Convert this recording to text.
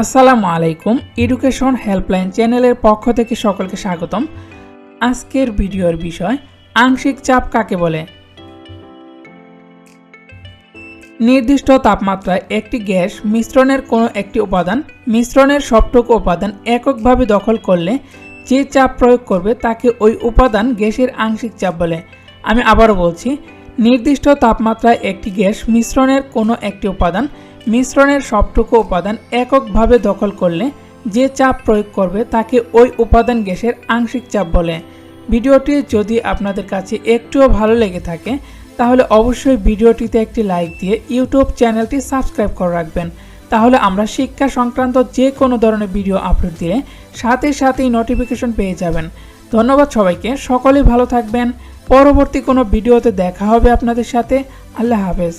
আসসালামু আলাইকুম education helpline চ্যানেলের পক্ষ থেকে সকলকে স্বাগতম। আজকের ভিডিওর বিষয় আংশিক চাপ কাকে বলে। নির্দিষ্ট তাপমাত্রায় একটি গ্যাস মিশ্রণের কোনো একটি উপাদান মিশ্রণের সবটুকু উপাদান এককভাবে দখল করলে যে চাপ প্রয়োগ করবে তাকে ওই উপাদান গ্যাসের আংশিক চাপ বলে। আমি আবারও বলছি, নির্দিষ্ট তাপমাত্রায় একটি গ্যাস মিশ্রণের কোনো একটি উপাদান মিশ্রণের সবটুকু উপাদান এককভাবে দখল করলে যে চাপ প্রয়োগ করবে তাকে ওই উপাদান গ্যাসের আংশিক চাপ বলে। ভিডিওটি যদি আপনাদের কাছে একটুও ভালো লেগে থাকে তাহলে অবশ্যই ভিডিওটিতে একটি লাইক দিয়ে ইউটিউব চ্যানেলটি সাবস্ক্রাইব করে রাখবেন। তাহলে আমরা শিক্ষা সংক্রান্ত যে কোনো ধরনের ভিডিও আপলোড দিলে সাথে সাথেই নোটিফিকেশন পেয়ে যাবেন। ধন্যবাদ সবাইকে, সকলেই ভালো থাকবেন। পরবর্তী কোনো ভিডিওতে দেখা হবে আপনাদের সাথে। আল্লাহ হাফেজ।